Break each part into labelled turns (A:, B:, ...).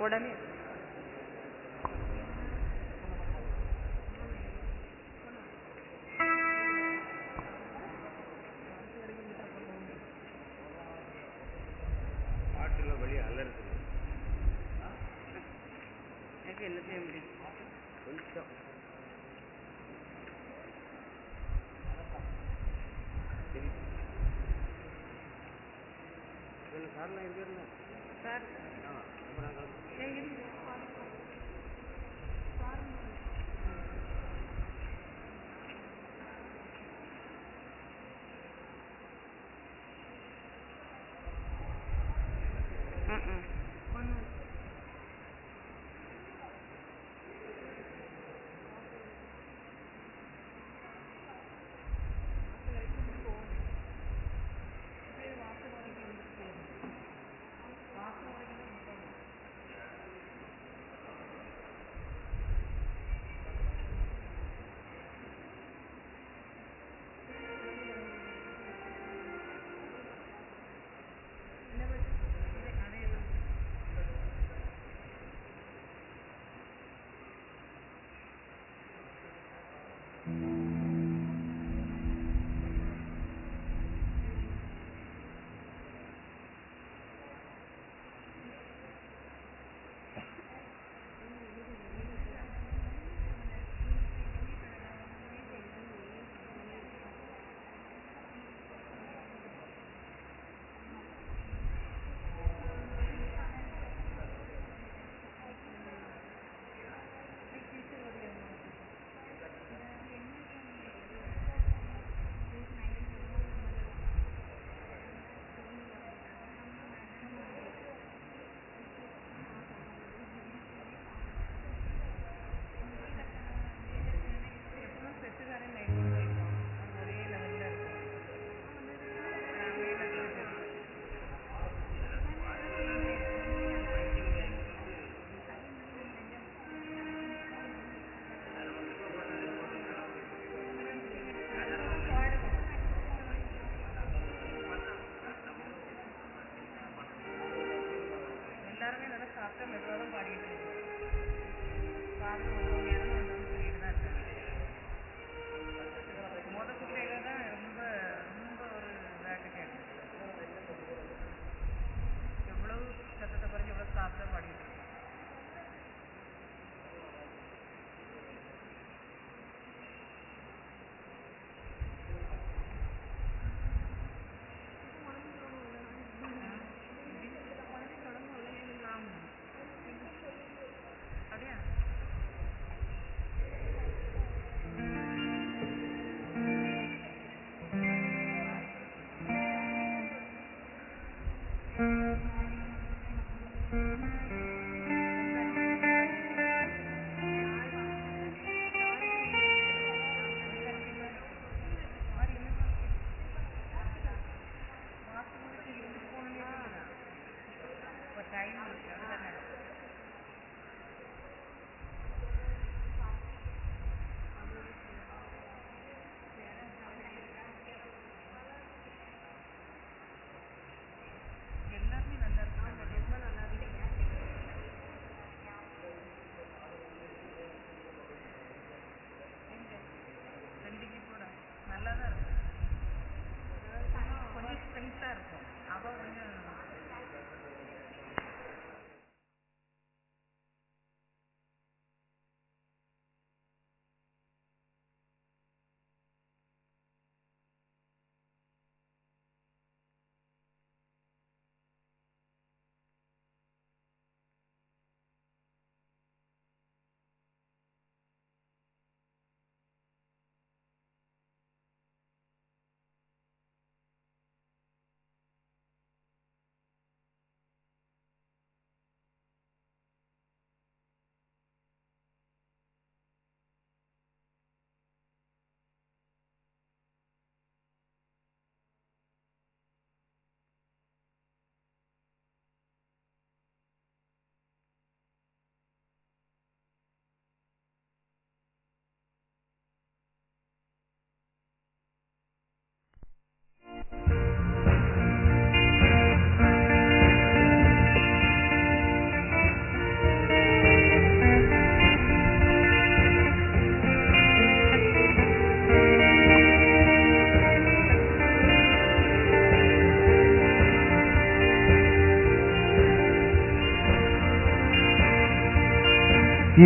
A: உடனே
B: பாட்டுல வழி அலறுது
A: எனக்கு எல்லாத்தையும் முடியும்
B: கொஞ்சம் சார்லாம் இருக்காருல்ல
A: சார்
B: அப்புறம்
A: எல்லாருமே நல்லா சாப்பிட்டா மெதுவாக தான் பாடிட்டு இருக்கோம். பாடல் ஒவ்வொரு நேரமும் ஒன்று சொல்லிட்டு தான் இருக்காங்க. மொதல் குட்டையில தான் ரொம்ப ரொம்ப ஒரு இதாட்டு கேட்டு எவ்வளவு சத்தத்தை குறைஞ்சி எவ்வளோ சாப்பிட்டா பாடிட்டு இருக்கோம்.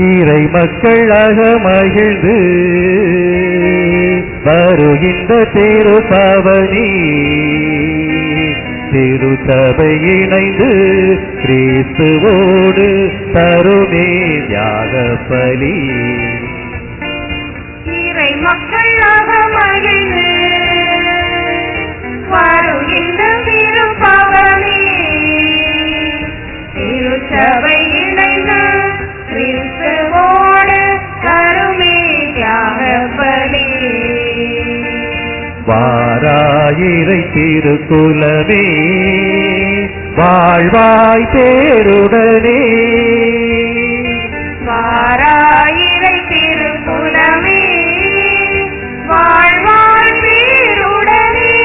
C: இறை மக்களாக மகிழ்ந்து வருகின்ற திருப்பவனி திருச்சபை இணைந்து கிறிஸ்துவோடு தருமே யாக பலி.
A: இறை மக்களாக மகிழ்ந்து வருகின்ற திருப்பவனி திருச்சபை இணைந்து கிறிஸ்துவோடு தருமே யாக பலி.
C: வாராயிரை திருக்குலமே வாழ்வாய் பேருடனே
A: வாராயிரை திருக்குலமே வாழ்வாய் பேருடனே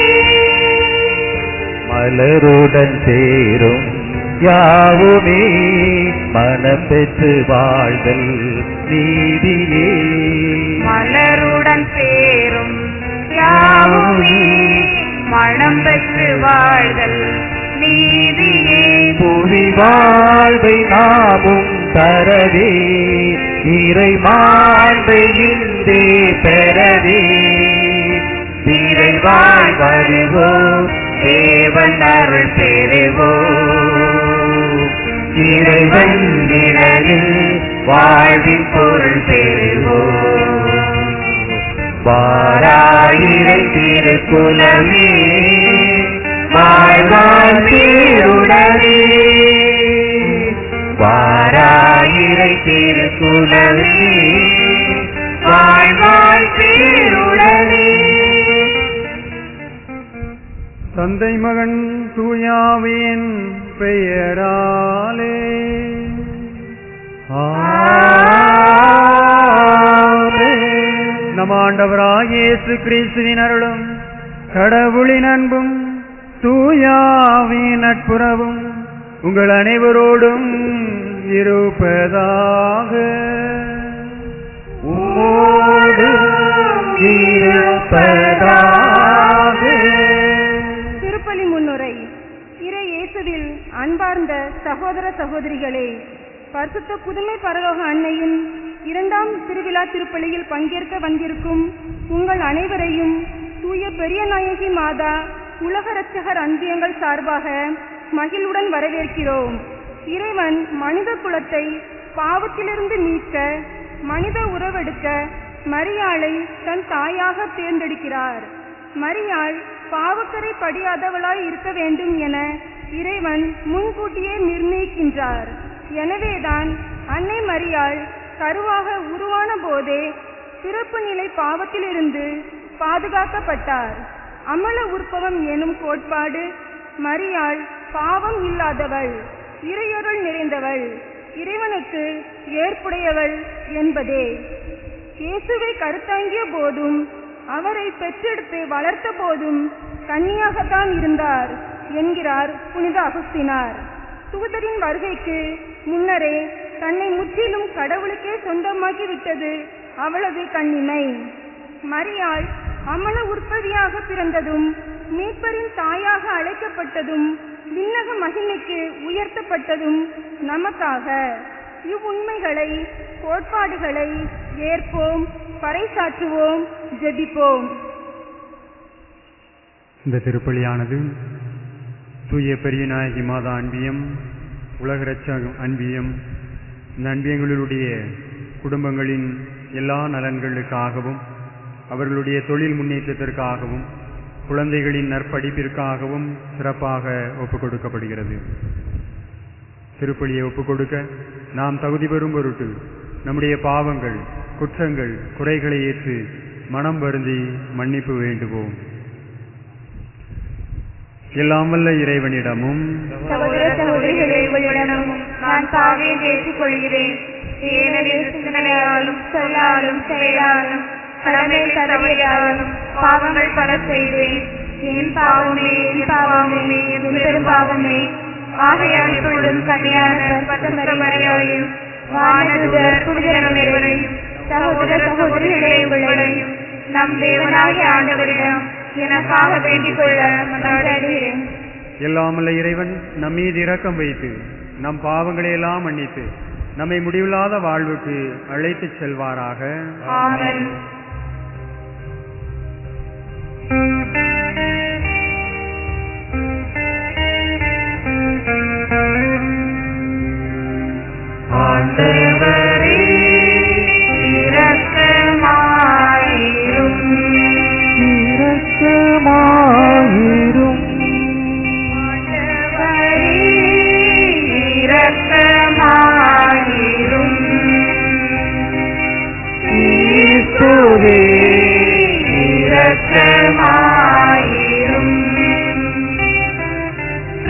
C: மலருடன் சேரும் யாவுமே மனம் பெற்று வாழ்தல் நீதியே.
A: மலருடன் சேரும் யாவுமே மனம் பெற்று வாழ்தல் நீதியே.
C: புவி வாழ்வை நாமும் தரவே இறை மாண்பை இன்றே பெறவே
A: இறைவாய் வருவோம் தேவன் அருள் பெறுவோம்.
C: இறைவன் நிழலில் வாழ்வின் பொருள் பெறுவோம். வாராயிரை திருக்குலமே வாழ்வாய் பேருடனே வாராயிரை திருக்குலமே வாழ்வாய் பேருடனே.
D: தந்தை மகன் தூயாவின் பெயராலே நம் ஆண்டவராகிய இயேசு கிறிஸ்துவின் அருளும் கடவுளின் அன்பும் தூயாவின் நட்புறவும் உங்கள் அனைவரோடும் இருப்பதாக.
E: திருப்பலி முன்னுரை. இறை இயேசுவில் அன்பார்ந்த சகோதர சகோதரிகளே, பரிசுத்த புதுமை பரலோக அன்னையின் 2ஆம் திருவிழா திருப்பலியில் பங்கேற்க வந்திருக்கும் உங்கள் அனைவரையும் தூய பெரிய நாயகி மாதா உலக இரட்சகர் அன்பியங்கள் சார்பாக மகிழ்வுடன் வரவேற்கிறோம். இறைவன் மனித குலத்தை பாவத்திலிருந்து மீட்க மனித உறவெடுக்க மரியாளை தன் தாயாக தேர்ந்தெடுக்கிறார். மரியாள் பாவக்கரை படியாதவளாய் இருக்க வேண்டும் என இறைவன் முன்கூட்டியே நிர்ணயிக்கின்றார். எனவேதான் அன்னை மரியாள் கருவாக உருவான போதே பிறப்பு நிலை பாவத்திலிருந்து பாதுகாக்கப்பட்டார். அமல உற்பவம் எனும் கோட்பாடு மரியாள் பாவம் இல்லாதவள், இறையருள் நிறைந்தவள், இறைவனுக்கு ஏற்புடையவள் என்பதே. இயேசுவை கருத்தாங்கிய போதும் அவரை பெற்றெடுத்து வளர்த்த போதும் கன்னியாகத்தான் இருந்தார் என்கிறார் புனித அகுஸ்தினார். தூதரின் வருகைக்கு முன்னரே தன்னை முற்றிலும் கடவுளுக்கே சொந்தமாக்கி விட்டது அவளது கன்னிமை. மரியாள் அமல உற்பத்தியாக பிறந்ததும் மீட்பரின் தாயாக அழைக்கப்பட்டதும் விண்ணக மகிமைக்கு உயர்த்தப்பட்டதும் நமக்காக. இவ்வுண்மைகளை கோட்பாடுகளை ஏற்போம், பறைசாற்றுவோம், ஜெபிப்போம்.
D: இந்த திருப்பலியானது தூய பெரிய நாயகி மாதா அன்பியம், உலக இரட்சக அன்பியம், இந்த அன்பியங்களுடைய குடும்பங்களின் எல்லா நலன்களுக்காகவும் அவர்களுடைய தொழில் முன்னேற்றத்திற்காகவும் குழந்தைகளின் நற்படிப்பிற்காகவும் சிறப்பாக ஒப்புக் கொடுக்கப்படுகிறது. திருப்பலியை ஒப்புக் கொடுக்க நாம் தகுதி பெறும் பொருட்டு நம்முடைய பாவங்கள், குற்றங்கள், குறைகளை ஏற்று மனம் வருந்தி மன்னிப்பு வேண்டுவோம். எல்லாம் வல்ல இறைவனிடமும்
A: சகோதர சகோதரிகளிடமும் நான் பாவியை ஏற்றுக்கொள்கிறேன். ஏனெனில் சிந்தனையாலும் சொல்லாலும் செயலாலும் கடமை தவறியாலும் பாவங்கள் பல செய்தேன். என் பாவமே என் பாவமே என் பெரும் பாவமே. ஆகையால் இப்பொழுதும் கன்னியான பரிசுத்த மரியாதையும் வானதூதர் புனிதர் அனைவரையும் சகோதர சகோதரிகளே உங்களையும் நம் தேவனாகிய ஆண்டவரிடம் எனக்காக வேண்டிக் கொள்ள மன்றாடுகிறேன்.
D: எல்லாமல்ல இறைவன் நம் மீது இரக்கம் வைத்து நம் பாவங்களை எல்லாம் மன்னித்து நம்மை முடிவில்லாத வாழ்வுக்கு அழைத்துச் செல்வாராக.
C: ஆமென். ஆண்டவரே இரக்கமாயிரும், இரக்கமாயிரும். ஆண்டவரே இரக்கமாயிரும். இயேசுவே இரக்கமாயிரும்.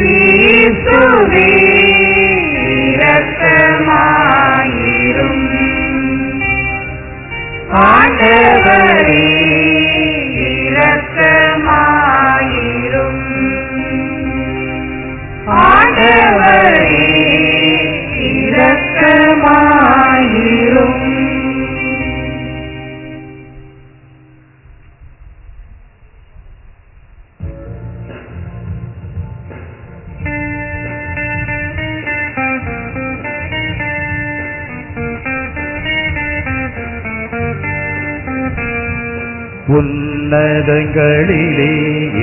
C: இயேசுவே இரக்கமாயிரும். ஆண்டவரே இரக்கமாயிரும். ஆண்டவரே இரக்கமாயிரும்.
F: உன்னதங்களிலே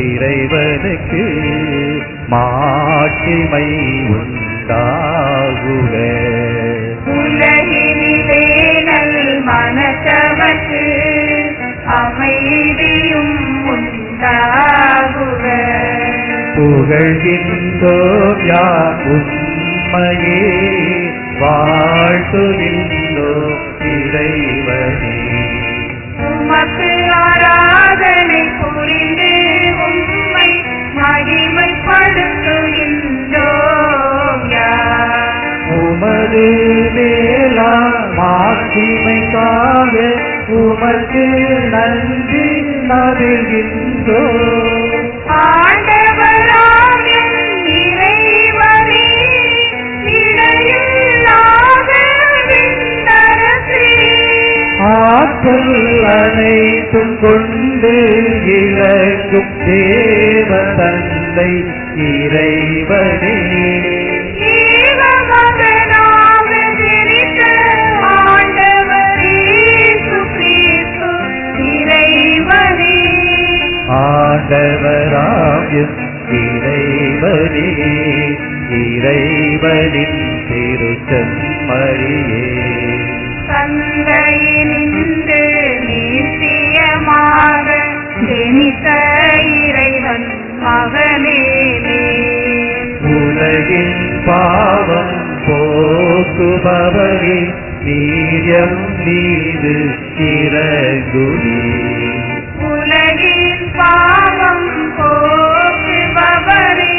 F: இறைவனுக்கு மாட்சிமை உண்டாகுக.
C: உலகினிலே நல் மனத்தவர்க்கு அமைதியும் உண்டாகுக.
F: புகழ்கின்றோம் யார் உம்மையே, வாழ்த்துகின்றோம் இறைவனே.
C: உமக்கு ஆராதனை புரிந்து உம்மை மகிமைப்படுத்துகின்றோம் யார்.
F: உமது மேலா மாட்சிமைக்காக உமக்கு நன்றி நல்கின்றோம்.
C: ஆண்டவராம் என் இறைவனே, இடையில்லாத விண்ணரசே,
F: ஆற்றல் அனைத்தும் கொண்டு இலக்கும் தேவ தந்தை இறைவனே.
C: ஏக மகனாக ஜனித்த ஆண்டவர் இயேசு கிறிஸ்து இறைவனே.
F: ஆண்டவராம் எம் இறைவனே, இறைவனின் திருச்செம்மறியே.
C: தந்தையினின்று நித்தியமாக ஜனித்த இறைவன் மகனே நீ.
F: உலகின் பாவம் போக்குபவரே, நீயம் மீது இறங்குவே.
C: உலகின் பாவம் போக்குபவரே,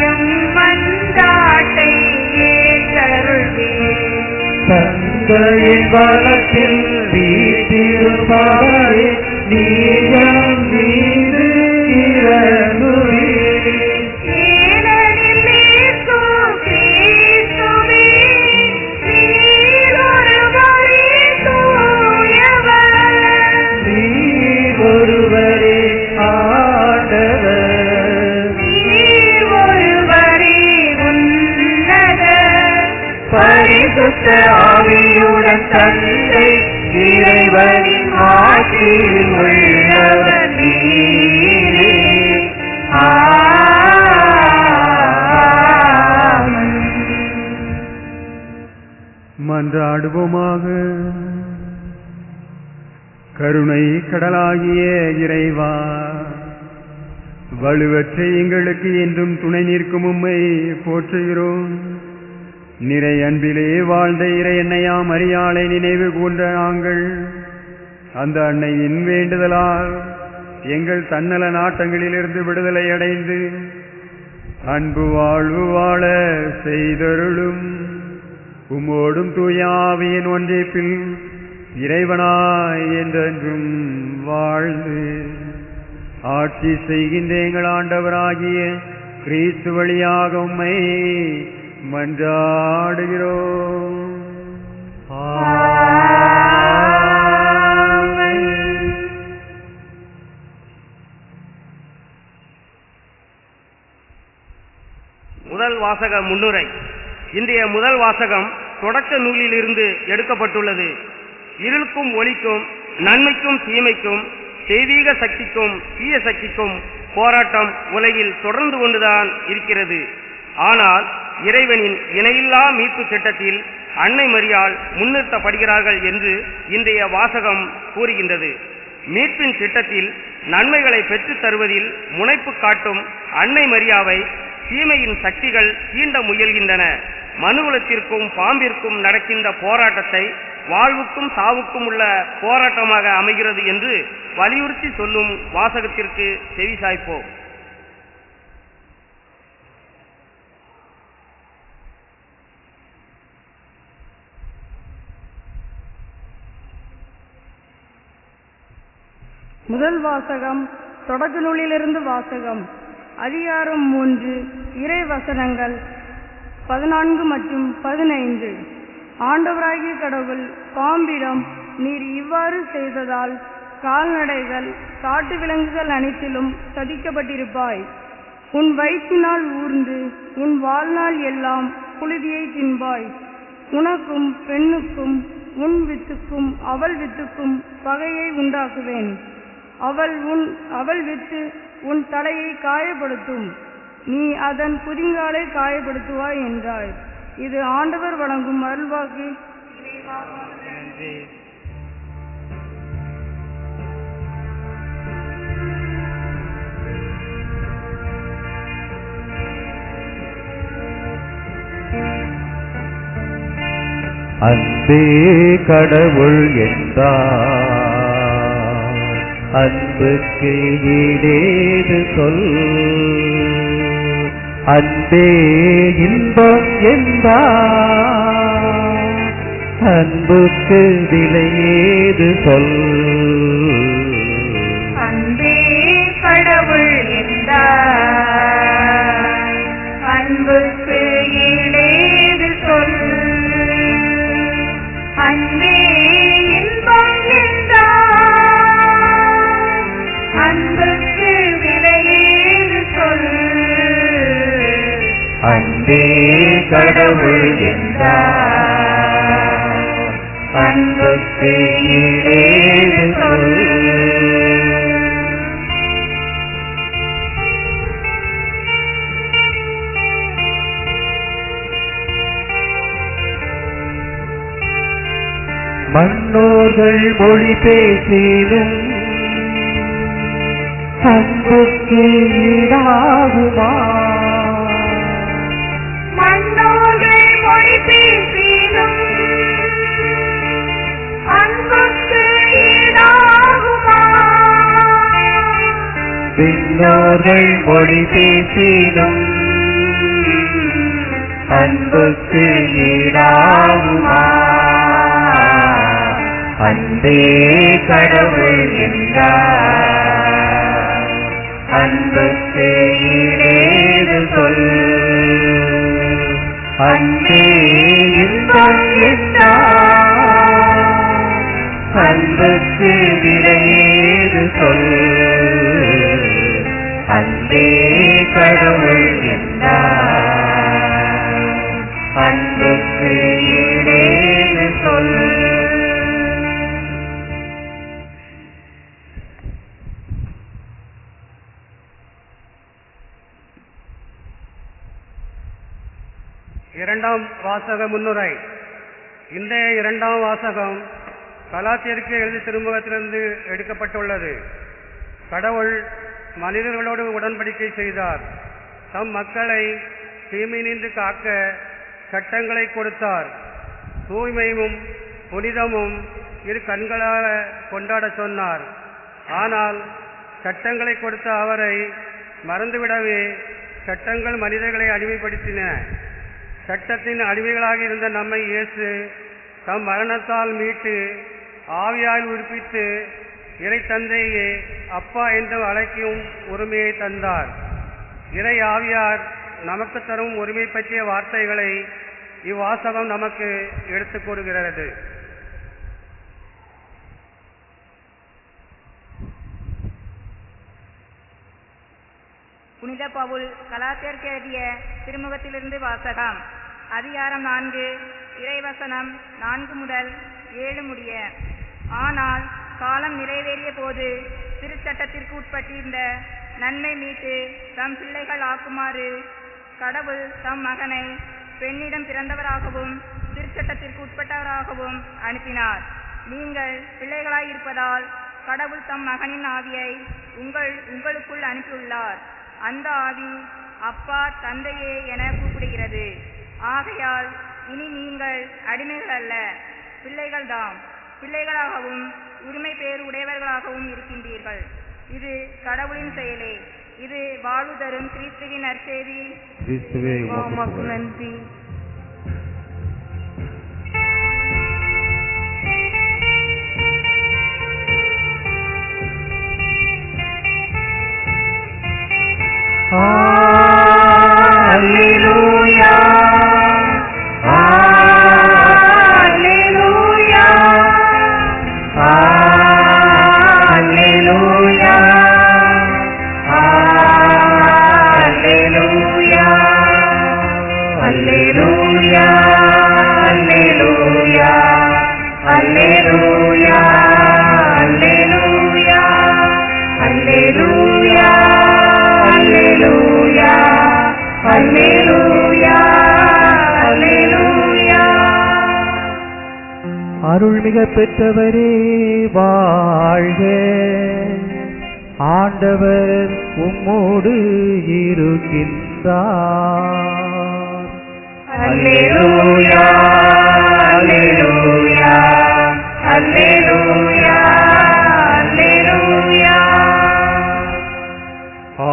C: எம் மன்றாட்டை ஏற்றருள்வே.
F: தந்தையின் வலத்தில் வீற்றிருப்பாரே, நீயம் மீது இறங்குவே.
C: ஏனெனில் இயேசு கிறிஸ்துவே, நீர் ஒருவரே தூயவர்.
F: நீர் ஒருவரே ஆண்டவர்.
C: நீர் ஒருவரே உன்னதர்.
F: பரிசுத்த ஆவியுடன் தந்தை இறைவனின் ஆட்சியில் உள்ளவர் நீரே.
C: ஆமென்.
D: மன்றாடுவோமாக. கருணை கடலாகிய இறைவா, வலுவற்ற எங்களுக்கு என்றும் துணை நிற்கும் உம்மை போற்றுகிறோம். நிறை அன்பிலே வாழ்ந்த இறை அன்னையாம் மரியாளை நினைவு கூர்ந்த நாங்கள் அந்த அன்னையின் வேண்டுதலால் எங்கள் தன்னல நாட்டங்களிலிருந்து விடுதலை அடைந்து அன்பு வாழ்வு வாழ செய்தருளும். உம்மோடும் தூய ஆவியின் ஒன்றிப்பில் இறைவனாய் என்றென்றும் வாழ்ந்து ஆட்சி செய்கின்ற எங்கள் ஆண்டவராகிய கிறிஸ்து வழியாக உம்மை மன்றாடுகிறோம்.
B: முதல் வாசக முன்னுரை. இன்றைய முதல் வாசகம்
G: தொடக்க நூலிலிருந்து எடுக்கப்பட்டுள்ளது. இருளுக்கும் ஒளிக்கும், நன்மைக்கும் தீமைக்கும், தெய்வீக சக்திக்கும் தீய சக்திக்கும் போராட்டம் உலகில் தொடர்ந்து கொண்டுதான் இருக்கிறது. ஆனால் இறைவனின் இணையில்லா மீட்பு திட்டத்தில் அன்னை மரியாள் முன்னிறுத்தப்படுகிறார்கள் என்று இன்றைய வாசகம் கூறுகின்றது. மீட்பின் திட்டத்தில் நன்மைகளை பெற்றுத் தருவதில் முனைப்பு காட்டும் அன்னை மரியாவை தீமையின் சக்திகள் தீண்ட முயல்கின்றன. மனுகுலத்திற்கும் பாம்பிற்கும் நடக்கின்ற போராட்டத்தை வாழ்வுக்கும் சாவுக்கும் உள்ள போராட்டமாக அமைகிறது என்று வலியுறுத்தி சொல்லும் வாசகத்திற்கு செவிசாய்ப்போம்.
E: முதல் வாசகம் தொடக்க நூலிலிருந்து வாசகம். அதிகாரம் 3, இறை வசனங்கள் 14 மற்றும் 15. ஆண்டவராகிய கடவுள் பாம்பிடம், நீர் இவ்வாறு செய்ததால் கால்நடைகள் காட்டு விலங்குகள் அனைத்திலும் சதிக்கப்பட்டிருப்பாய். உன் வயிற்றினால் ஊர்ந்து உன் வாழ்நாள் எல்லாம் புழுதியை தின்பாய். உனக்கும் பெண்ணுக்கும் உன் வித்துக்கும் அவள் வித்துக்கும் பகையை உண்டாக்குவேன். அவள் வித்து உன் தலையை காயப்படுத்தும், நீ அதன் குதிங்காலை காயப்படுத்துவாய் என்றாய். இது ஆண்டவர் வழங்கும் அருள்வாக்கு.
F: அன்பே கடவுள் என்றார், அன்புக்கு ஈடேது சொல். அன்பே இன்பம் என்றார், அன்புக்கு விலையேது சொல்.
C: அன்பே கடவுள் என்றார், அன்புக்கு ஈடேது சொல். அன்பே இன்பம் என்றார், அன்புக்கு விலையேது சொல்.
F: அன்பே கடவுள் என்றார், அன்புக்கு ஈடேது சொல். மன்னோர்கள் மொழி பேசினும் அன்புக்கு ஈடாகுமா?
C: மன்னோர்கள் மொழி பேசினும் அன்புக்கு ஈடாகுமா?
F: விண்ணோர்கள் மொழி பேசினும் அன்புக்கு ஈடாகுமா? அன்பே கடவுள் என்றார், அன்புக்கு ஈடேது சொல். அன்பே இன்பம் என்றார், அன்புக்கு விலையேது சொல். அன்பே கடவுள் என்றார், அன்புக்கு ஈடேது சொல்.
G: இரண்டாம் வாசக முன்னுரை. இன்றைய இரண்டாம் வாசகம் கலாத்தியருக்கு எழுதி திருமுகத்திலிருந்து எடுக்கப்பட்டுள்ளது. கடவுள் மனிதர்களோடு உடன்படிக்கை செய்தார். தம் மக்களை தீமையினின்று காக்க சட்டங்களை கொடுத்தார். தூய்மையும் புனிதமும் இரு கண்களால் கொண்டாட சொன்னார். ஆனால் சட்டங்களை கொடுத்த அவரை மறந்துவிடவே சட்டங்கள் மனிதர்களை அடிமைப்படுத்தின. சட்டத்தின் அடிமைகளாக இருந்த நம்மை இயேசு தம் மரணத்தால் மீட்டு ஆவியால் உயிர்ப்பித்து இறை தந்தையே அப்பா என்று அழைக்கும் உரிமையை தந்தார். இறை ஆவியார் நமக்கு தரும் உரிமை பற்றிய வார்த்தைகளை இவ்வாசகம் நமக்கு எடுத்துக் கூறுகிறது.
H: புனித பவுல் கலாத்தியருக்கு எழுதிய திருமுகத்திலிருந்து வாசகம்.
A: அதிகாரம் 4 இறைவசனம் 4 முதல் 7 முடிய. ஆனால் காலம் நிறைவேறிய போது திருச்சட்டத்திற்கு உட்பட்டிருந்த நன்மை மீட்டு தம் பிள்ளைகள் ஆக்குமாறு கடவுள் தம் மகனை பெண்ணிடம் பிறந்தவராகவும் திருச்சட்டத்திற்கு உட்பட்டவராகவும் அனுப்பினார். நீங்கள் பிள்ளைகளாயிருப்பதால் கடவுள் தம் மகனின் ஆவியை உங்களுக்குள் அனுப்பியுள்ளார். அந்த ஆவி அப்பா தந்தையே என கூப்பிடுகிறது. ஆகையால் இனி நீங்கள் அடிமைகள் அல்ல, பிள்ளைகள்தாம். பிள்ளைகளாகவும் உரிமை பேறு உடையவர்களாகவும் இருக்கின்றீர்கள். இது கடவுளின் செயலே. இது வாழ்வு தரும் கிறிஸ்துவின் நற்செய்தி.
F: கிறிஸ்துவே
E: உமக்கு நன்றி.
F: Alleluia, Alleluia, Alleluia, Alleluia, Alleluia, Alleluia, Alleluia, Alleluia, Alleluia, Alleluia, Alleluia, Alleluia. அருள்மிக பெற்றவரே வாழ்க. ஆண்டவர் உம்மோடு இருக்கின்றார். அல்லேலூயா, அல்லேலூயா, அல்லேலூயா, அல்லேலூயா.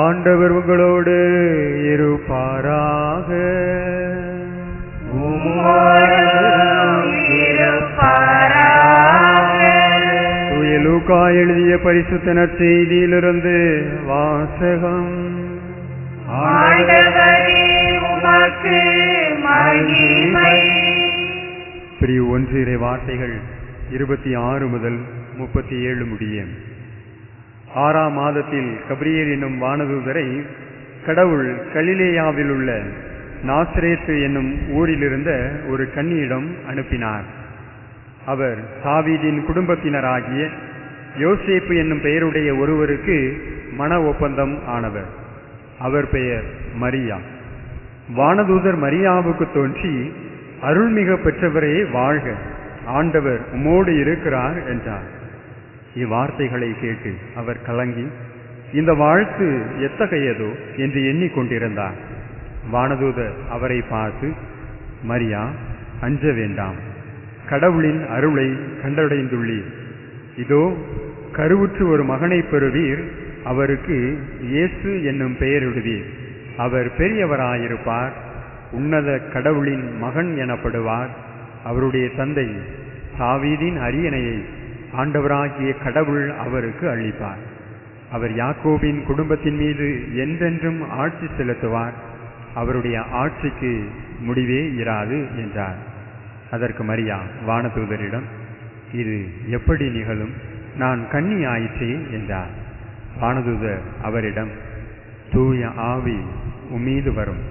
D: ஆண்டவர் உங்களோடு இருப்பாராக. தூய லூக்கா எழுதிய பரிசுத்த நற்செய்தியிலிருந்து வாசகம். பிரிவு 1 இறை வார்த்தைகள் 26 முதல் 37 முடிய. 6ஆம் மாதத்தில் கபிரியேல் என்னும் வானதூதரை கடவுள் கலிலேயாவில் உள்ள நாசரேத்து என்னும் ஊரிலிருந்த ஒரு கன்னியிடம் அனுப்பினார். அவர் தாவீதின் குடும்பத்தினராகிய யோசேப்பு என்னும் பெயருடைய ஒருவருக்கு மண ஒப்பந்தம் ஆனவர். அவர் பெயர் மரியா. வானதூதர் மரியாவுக்கு தோன்றி, அருள்மிக பெற்றவரே வாழ்க, ஆண்டவர் உம்மோடு இருக்கிறார் என்றார். இவ்வார்த்தைகளை கேட்டு அவர் கலங்கி இந்த வாழ்த்து எத்தகையதோ என்று எண்ணிக்கொண்டிருந்தார். வானதூதர் அவரை பார்த்து, மரியா, அஞ்ச வேண்டாம், கடவுளின் அருளை கண்டடைந்துள்ளீர். இதோ கருவுற்று ஒரு மகனை பெறுவீர், அவருக்கு இயேசு என்னும் பெயரிடுவீர். அவர் பெரியவராயிருப்பார், உன்னத கடவுளின் மகன் எனப்படுவார். அவருடைய தந்தை தாவீதின் அரியணையை ஆண்டவராகிய கடவுள் அவருக்கு அளிப்பார். அவர் யாக்கோபின் குடும்பத்தின் மீது என்றென்றும் ஆட்சி செலுத்துவார். அவருடைய ஆட்சிக்கு முடிவே இராது என்றார். அதற்கு மரியா வானதூதரிடம், இது எப்படி நிகழும்? நான் கன்னி ஆயிற்றே என்றார். வானதூதர் அவரிடம், தூய ஆவி உம்மீது வரும்,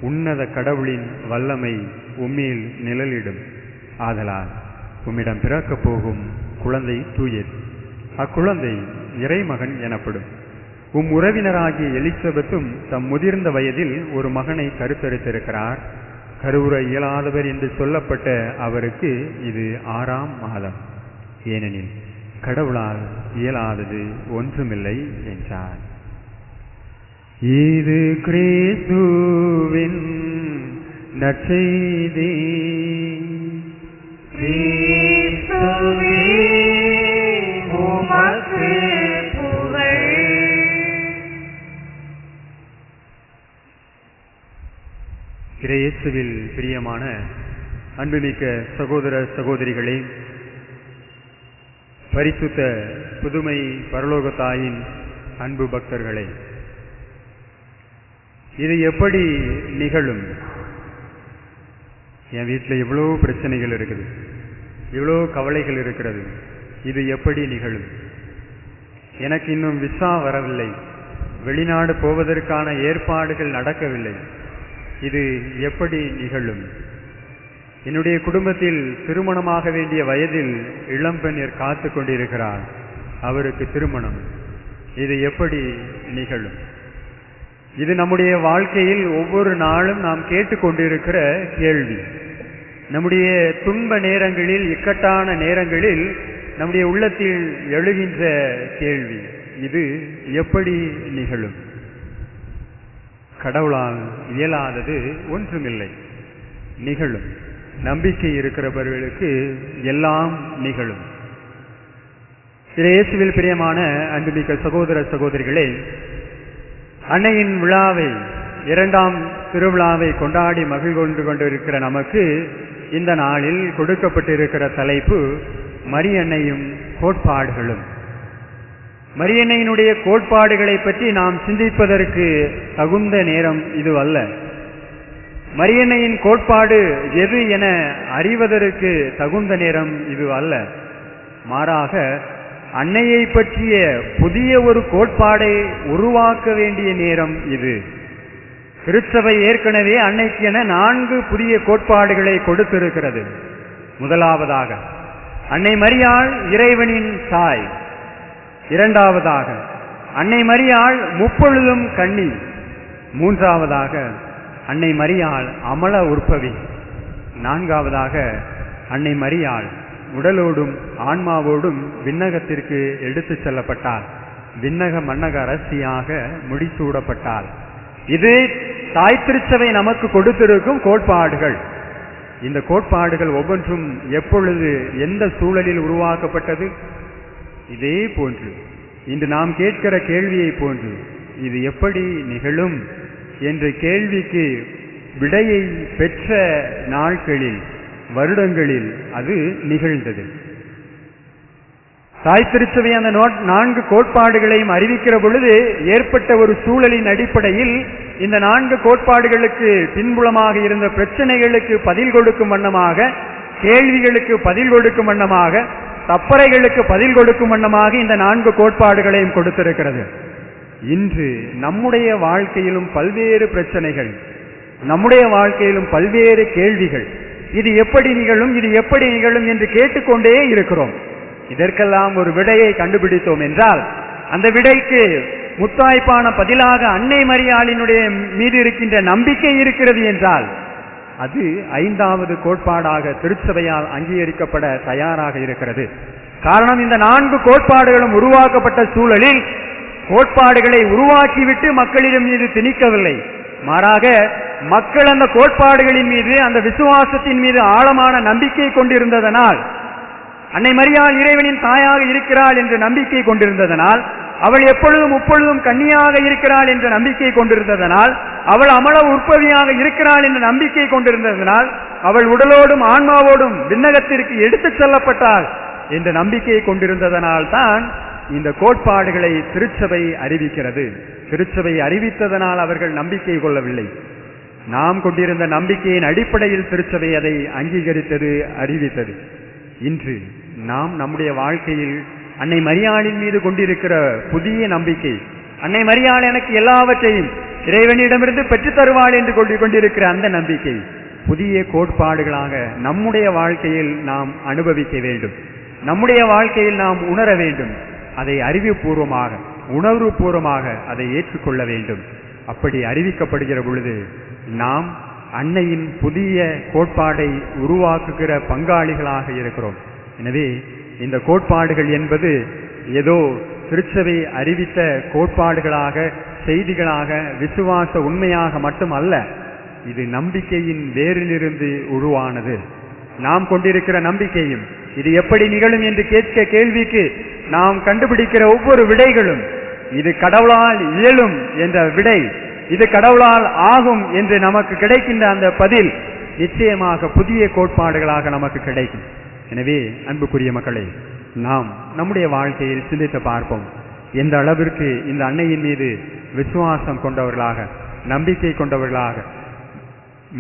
D: உன்னத கடவுளின் வல்லமை உம்மேல் நிழலிடும். ஆதலால் உம்மிடம் பிறக்கப் போகும் குழந்தை தூயது. அக்குழந்தை இறைமகன் எனப்படும். உறவினராகிய எலிசபெத்தும் தம் முதிர்ந்த வயதில் ஒரு மகனை கருத்தரித்திருக்கிறார். கருவுற இயலாதவர் என்று சொல்லப்பட்ட அவருக்கு இது 6ஆம் மாதம். ஏனெனில் கடவுளால் இயலாதது ஒன்றுமில்லை என்றார். இது கிறிஸ்துவின் நற்செய்தி.
F: கிறிஸ்துவே உமக்கு புகழ்.
D: இயேசுவில் பிரியமான அன்புமிக்க சகோதர சகோதரிகளே, பரிசுத்த புதுமை பரலோக தாயின் அன்பு பக்தர்களே, இது எப்படி நிகழும்? என் வீட்டில் எவ்வளோ பிரச்சனைகள் இருக்குது, எவ்வளோ கவலைகள் இருக்கிறது. இது எப்படி நிகழும்? எனக்கு இன்னும் விசா வரவில்லை, வெளிநாடு போவதற்கான ஏற்பாடுகள் நடக்கவில்லை. இது எப்படி நிகழும்? என்னுடைய குடும்பத்தில் திருமணமாக வேண்டிய வயதில் இளம்பெண்ணர் காத்து கொண்டிருக்கிறார், அவருக்கு திருமணம், இது எப்படி நிகழும்? இது நம்முடைய வாழ்க்கையில் ஒவ்வொரு நாளும் நாம் கேட்டுக்கொண்டிருக்கிற கேள்வி. நம்முடைய துன்ப நேரங்களில், இக்கட்டான நேரங்களில் நம்முடைய உள்ளத்தில் எழுகின்ற கேள்வி, இது எப்படி நிகழும்? கடவுளால் இயலாதது ஒன்றுமில்லை, நிகழும். நம்பிக்கை இருக்கிறவர்களுக்கு எல்லாம் நிகழும். இயேசுவில் பிரியமான அன்புமிக்க சகோதர சகோதரிகளே, அன்னையின் விழாவை, இரண்டாம் திருவிழாவை கொண்டாடி மகிழ்ந்து கொண்டிருக்கிற நமக்கு இந்த நாளில் கொடுக்கப்பட்டிருக்கிற தலைப்பு மரியன்னையும் கோட்பாடுகளும். மரியன்னையினுடைய கோட்பாடுகளை பற்றி நாம் சிந்திப்பதற்கு தகுந்த நேரம் இது அல்ல. மரியன்னையின் கோட்பாடு எது என அறிவதற்கு தகுந்த நேரம் இது அல்ல. மாறாக அன்னையை பற்றிய புதிய ஒரு கோட்பாடை உருவாக்க வேண்டிய நேரம் இது. திருச்சபை ஏற்கனவே அன்னைக்கு என 4 புதிய கோட்பாடுகளை கொடுத்திருக்கிறது. முதலாவதாக அன்னை மரியாள் இறைவனின் தாய். இரண்டாவதாக அன்னை மரியாள் முப்பொழுதும் கன்னி. மூன்றாவதாக அன்னை மரியாள் அமல உற்பவி. நான்காவதாக அன்னை மரியாள் உடலோடும் ஆன்மாவோடும் விண்ணகத்திற்கு எடுத்துச் செல்லப்பட்டாள், விண்ணக மன்னக அரசியாக முடிசூடப்பட்டாள். இது தாய் திருச்சபை நமக்கு கொடுத்திருக்கும் கோட்பாடுகள். இந்த கோட்பாடுகள் ஒவ்வொன்றும் எப்பொழுது எந்த சூழலில் உருவாக்கப்பட்டது? இதே போன்று இன்று நாம் கேட்கிற கேள்வியை போன்று இது எப்படி நிகழும் என்ற கேள்விக்கு விடையை பெற்ற நாட்களில், வருடங்களில் அது நிகழ்ந்தது. தாய் திருச்சபை அந்த 4 கோட்பாடுகளையும் அறிவிக்கிற பொழுது ஏற்பட்ட ஒரு சூழலின் அடிப்படையில் இந்த 4 கோட்பாடுகளுக்கு பின்புலமாக இருந்த பிரச்சனைகளுக்கு பதில் கொடுக்கும் வண்ணமாக, கேள்விகளுக்கு பதில் கொடுக்கும் வண்ணமாக, தப்பறைகளுக்கு பதில் கொடுக்கும் வண்ணமாக இந்த 4 கோட்பாடுகளையும் கொடுத்திருக்கிறது. இன்று நம்முடைய வாழ்க்கையிலும் பல்வேறு பிரச்சனைகள், நம்முடைய வாழ்க்கையிலும் பல்வேறு கேள்விகள், இது எப்படி நிகழும், இது எப்படி நிகழும் என்று கேட்டுக்கொண்டே இருக்கிறோம். இதற்கெல்லாம் ஒரு விடையை கண்டுபிடித்தோம் என்றால், அந்த விடைக்கு முத்தாய்ப்பான பதிலாக அன்னை மரியாளினுடைய மீது இருக்கின்ற நம்பிக்கை இருக்கிறது என்றால், அது 5வது கோட்பாடாக திருச்சபையால் அங்கீகரிக்கப்பட தயாராக இருக்கிறது. காரணம், இந்த 4 கோட்பாடுகளும் உருவாக்கப்பட்ட சூழலில் கோட்பாடுகளை உருவாக்கிவிட்டு மக்களிடம் மீது திணிக்கவில்லை. மாறாக மக்கள் அந்த கோட்பாடுகளின் மீது, அந்த விசுவாசத்தின் மீது ஆழமான நம்பிக்கை கொண்டிருந்ததனால், அன்னை மரியாள் இறைவனின் தாயாக இருக்கிறாள் என்று நம்பிக்கை கொண்டிருந்ததனால், அவள் எப்பொழுதும் முப்பொழுதும் கன்னியாக இருக்கிறாள் என்ற நம்பிக்கை கொண்டிருந்ததனால், அவள் அமல உற்பவியாக இருக்கிறாள் என்ற நம்பிக்கை கொண்டிருந்ததனால், அவள் உடலோடும் ஆன்மாவோடும் விண்ணகத்திற்கு எடுத்துச் செல்லப்பட்டாள் என்ற நம்பிக்கை கொண்டிருந்ததனால் தான் இந்த கோட்பாடுகளை திருச்சபை அறிவிக்கிறது. திருச்சபை அறிவித்ததனால் அவர்கள் நம்பிக்கை கொள்ளவில்லை. நாம் கொண்டிருந்த நம்பிக்கையின் அடிப்படையில் திருச்சபை அதை அங்கீகரித்தது, அறிவித்தது. இன்று நாம் நம்முடைய வாழ்க்கையில் அன்னை மரியாளின் மீது கொண்டிருக்கிற புதிய நம்பிக்கை, அன்னை மரியாள் எனக்கு எல்லாவற்றையும் இறைவனிடமிருந்து பெற்றுத் தருவாள் என்று கொண்டிருக்கிற அந்த நம்பிக்கை புதிய கோட்பாடுகளாக நம்முடைய வாழ்க்கையில் நாம் அனுபவிக்க வேண்டும், நம்முடைய வாழ்க்கையில் நாம் உணர வேண்டும். அதை அறிவுபூர்வமாக, உணர்வுபூர்வமாக அதை ஏற்றுக்கொள்ள வேண்டும். அப்படி அறிவிக்கப்படுகிற பொழுது நாம் அன்னையின் புதிய கோட்பாடை உருவாக்குகிற பங்காளிகளாக இருக்கிறோம். எனவே இந்த கோட்பாடுகள் என்பது ஏதோ திருச்சபை அறிவித்த கோட்பாடுகளாக, செய்திகளாக, விசுவாச உண்மையாக மட்டும் அல்ல. இது நம்பிக்கையின் வேரிலிருந்து உருவானது. நாம் கொண்டிருக்கிற நம்பிக்கையும், இது எப்படி நிகழும் என்று கேட்க கேள்விக்கு நாம் கண்டுபிடிக்கிற ஒவ்வொரு விடைகளும், இது கடவுளால் இயலும் என்ற விடை, இது கடவுளால் ஆகும் என்று நமக்கு கிடைக்கின்ற அந்த பதில் நிச்சயமாக புதிய கோட்பாடுகளாக நமக்கு கிடைக்கும். எனவே அன்புக்குரிய மக்களே, நாம் நம்முடைய வாழ்க்கையில் சிந்தித்து பார்ப்போம். எந்த அளவிற்கு இந்த அன்னையின் மீது விசுவாசம் கொண்டவர்களாக, நம்பிக்கை கொண்டவர்களாக,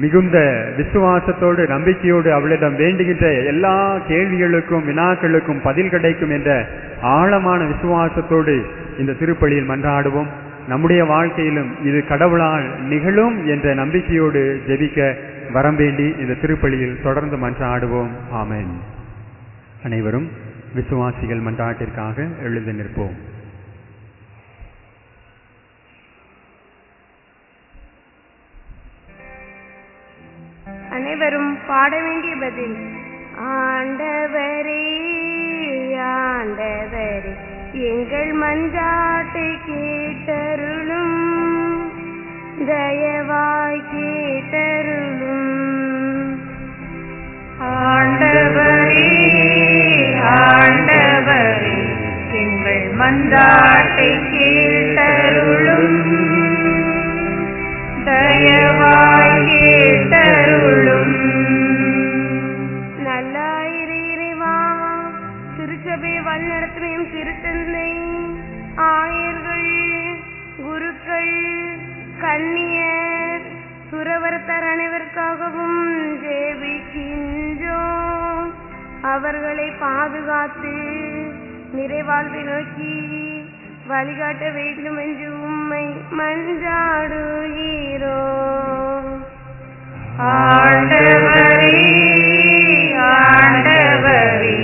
D: மிகுந்த விசுவாசத்தோடு நம்பிக்கையோடு அவளிடம் வேண்டுகின்ற எல்லா கேள்விகளுக்கும் வினாக்களுக்கும் பதில் கிடைக்கும் என்ற ஆழமான விசுவாசத்தோடு இந்த திருப்பலியில் மன்றாடுவோம். நம்முடைய வாழ்க்கையிலும் இது கடவுளால் நிகழும் என்ற நம்பிக்கையோடு ஜெபிக்க வரம் வேண்டி இந்த திருப்பலியில் தொடர்ந்து மன்றாடுவோம். ஆமென். அனைவரும் விசுவாசிகள் மன்றாட்டிற்காக எழுந்து நிற்போம்.
C: அனைவரும் பாட வேண்டிய பதில். ஆண்டவரே ஆண்டவரே எங்கள் மன்றாட்டை கேட்டருளும், தயவாய் கேட்டருளும்.
F: ஆண்டவரே ஆண்டவரே எங்கள் மன்றாட்டை கேட்டருளும், தயவாய் கேட்டருளும்.
C: நல்லாயிரு இறைவா, திருச்சபை வழிநடத்தும் திருத்தந்தை, ஆயர்கள், குருக்கள், கன்னியர், துறவரத்தார் அனைவருக்காகவும் ஜெபிக்கின்றோம். அவர்களை பாதுகாத்து நிறைவாழ்வை நோக்கி வழிகாட்ட வேண்டும் என்று உம்மை மன்றாடுகிறோம்.
F: ஆண்டவரே ஆண்டவரே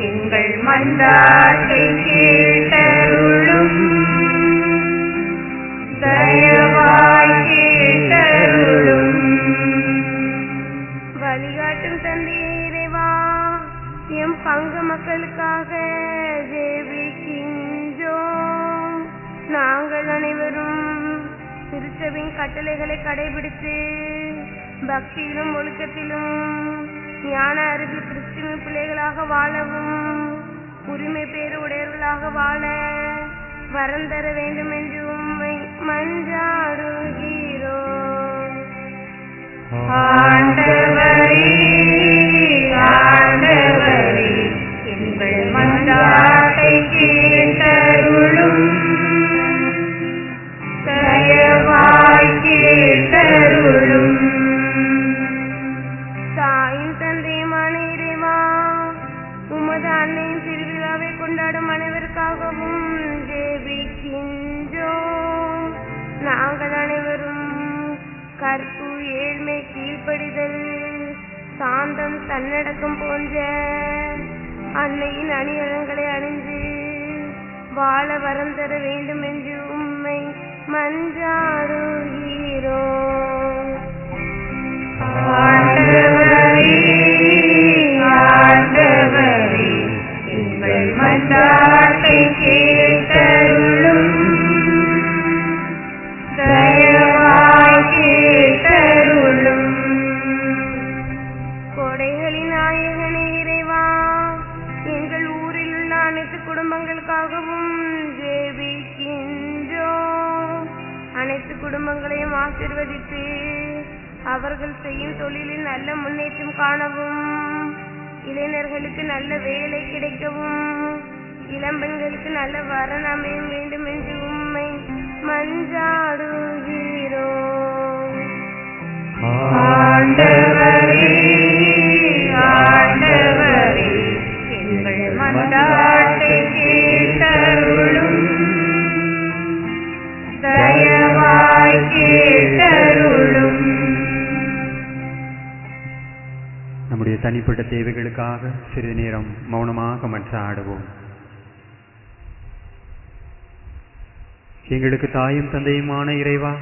F: எங்கள் மன்றாட்டை கேட்டருளும், தயவாய் கேட்டருளும்.
C: வழிகாட்டும் தந்தையே இறைவா, எம் பங்கு மக்களுக்காக ஜெபிக்கின்றோம். நாங்கள் அனைவரும் திருச்சபையின் கட்டளைகளை கடைபிடித்து பக்தியிலும் ஒழுக்கத்திலும் ஞான அறிவில் கிறிஸ்துவ பிள்ளைகளாக வாழவும் உரிமை பேறு உடையவர்களாக வாழ வரம் தர வேண்டும் என்று உம்மை மன்றாடுகிறோம்.
F: ஆண்டவரே ஆண்டவரே எங்கள் மன்றாட்டை கேட்டருளும், தயவாய் கேட்டருளும்.
C: தாயின் தந்தையுமான இறைவா, உமது அன்னையின் திருவிழாவை கொண்டாடும் அனைவருக்காகவும் ஜெபிக்கின்றோம். நாங்கள் அனைவரும் கற்பு, ஏழ்மை, கீழ்ப்படிதல், சாந்தம், தன்னடக்கம் போன்ற அன்னையின் அணிகலன்களை அணிந்து வாழ வரம் தர வேண்டும் என்று உம்மை மன்றாடுகிறோம்.
F: ஆண்டவரே ஆண்டவரே எங்கள் மன்றாட்டை கேட்டருளும், தயவாய் கேட்டருளும்.
C: கொடைகளின் நாயகனே இறைவா, எங்கள் ஊரில் உள்ள அனைத்து குடும்பங்களுக்காகவும் ஜெபிக்கின்றோம். அனைத்து குடும்பங்களையும் ஆசீர்வதித்து அவர்கள் செய்யும் தொழிலில் நல்ல முன்னேற்றம் காணவும், இளைஞர்களுக்கு நல்ல வேலை கிடைக்கவும், இளம்பெண்களுக்கு நல்ல வரன் அமைய வேண்டும் என்று உம்மை மன்றாடுகிறோம்.
F: ஆண்டவரே ஆண்டவரே எங்கள் மன்றாட்டை கேட்டருளும், தயவாய் கேட்டருளும்.
D: நம்முடைய தனிப்பட்ட தேவைகளுக்காக சிறிது நேரம் மௌனமாக மன்றாடுவோம். எங்களுக்கு தாயும் தந்தையுமான இறைவா,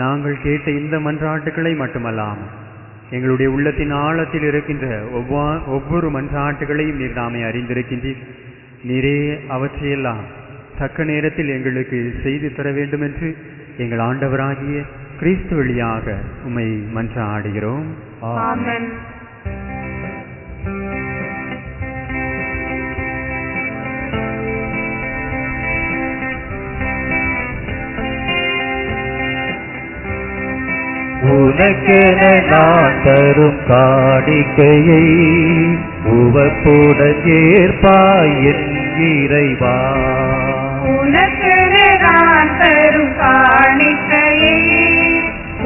D: நாங்கள் கேட்ட இந்த மன்றாட்டுக்களை மட்டுமல்லாமல் எங்களுடைய உள்ளத்தின் ஆழத்தில் இருக்கின்ற ஒவ்வொரு மன்றாட்டுகளையும் நீர் தாமே அறிந்திருக்கின்றீர். நீரே அவற்றையெல்லாம் தக்க நேரத்தில் எங்களுக்கு செய்து தர வேண்டும் என்று எங்கள் ஆண்டவராகிய கிறிஸ்து வழியாக உம்மை மன்றாடுகிறோம்.
F: ஆமென்.
H: உனக்கென நான் தரும் காணிக்கையை உவப்புடன் ஏற்பாய் என் இறைவா.
F: உனக்கென நான் தரும் காணிக்கையை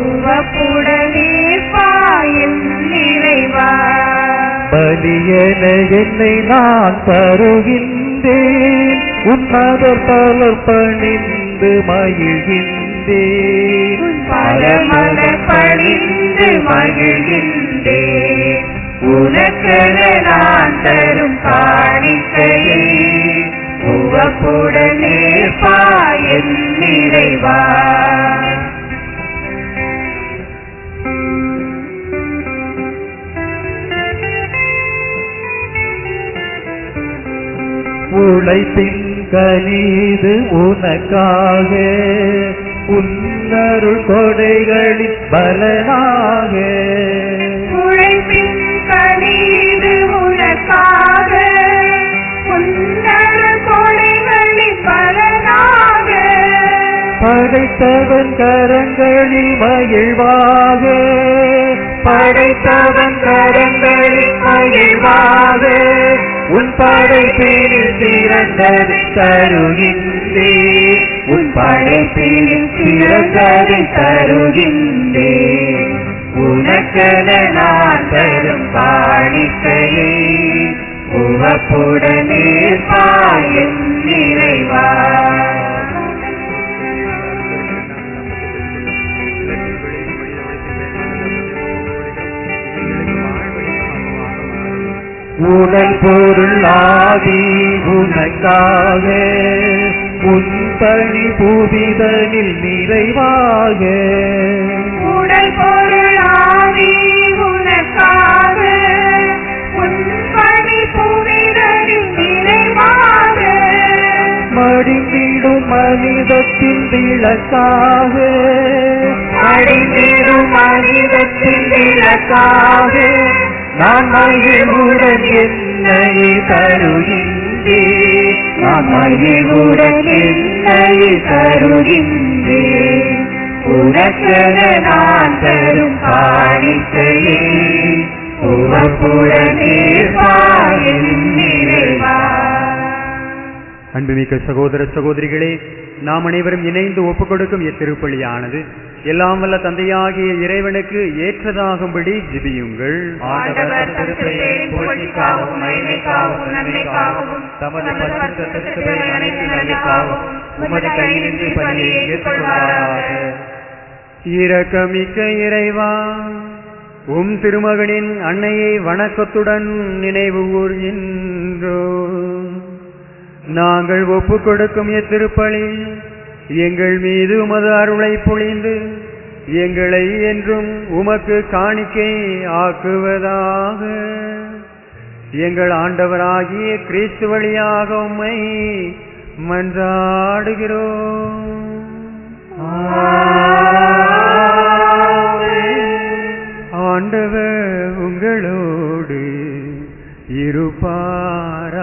F: உவப்புடன் ஏற்பாய் என் இறைவா.
H: பலியென என்னை நான் தருகின்றேன், உன்னதர் பலர் பணிந்தேற்பாய் பணிந்து மகிழ்கின்றேன்
F: பரமன பணிந்து மகிழ்கின்றேன் உனக்கென நான் தரும் காணிக்கையை உவப்புடனே பாயன் நிறைவா.
H: உழைப்பின் கனிது உனக்காக உன்னருள் கொடைகளின் பலனாக
F: உழைப்பின் கனிது உனக்காக உன்னருள் கொடைகளின் பலனாக
H: படைத்தவன் கரங்களில் மகிழ்வாக படைத்தவன் கரங்களில் மகிழ்வாக உன் படைப்பினில் சிறந்ததை தருகின்றேன் உன் படைப்பினில் சிறந்ததை தருகின்றேன் உனக்கென நான் தரும் காணிக்கையை உவப்புடனே பாயன் நிறைவா. உடல் பொருள் ஆதி உனக்காக உன் பணி பூவிதனில் நிறைவாக
F: உடல் பொருள் ஆவி உனக்காக உன் பணி பூவிதனில் நிறைவாக
H: மடிந்திடும் மனிதத்தின் விளக்காக
F: மடிந்திடும் மனிதத்தின் விளக்காக
H: நான் மகிழ்வுடன் என்னை தருகின்றேன் நான் மகிழ்வுடன் என்னை தருகின்றேன் உனக்கென நான் தரும் காணிக்கையை உவப்புடனே பாயன் நிறைவா.
D: அன்புமிக்க சகோதர சகோதரிகளே, நாம் அனைவரும் இணைந்து ஒப்புக் கொடுக்கும் இத்திருப்பலியானது எல்லாம் வல்ல தந்தையாகிய இறைவனுக்கு ஏற்றதாகும்படி ஜெபியுங்கள்.
F: ஆண்டவர் தம் திருப்பெயரின் புகழ்ச்சிக்காகவும் மகிமைக்காகவும் நன்மைக்காகவும் தமது பரிசுத்த திருச்சபையை அனைத்து நன்மைக்காகவும் உமது கையிலிருந்து பலியை ஏற்றுக்கொள்வாராக.
D: இரக்கமிக்க இறைவா, உம் திருமகனின் அன்னையை வணக்கத்துடன் நினைவு கூர்கின்றோம். நாங்கள் ஒப்புக் கொடுக்கும் இத்திருப்பலி எங்கள் மீது உமது அருளை பொழிந்து எங்களை என்றும் உமக்கு காணிக்கை ஆக்குவதாக. எங்கள் ஆண்டவராகிய கிறிஸ்து வழியாக உம்மை மன்றாடுகிறோம். ஆண்டவர் உங்களோடு இருப்பாராக.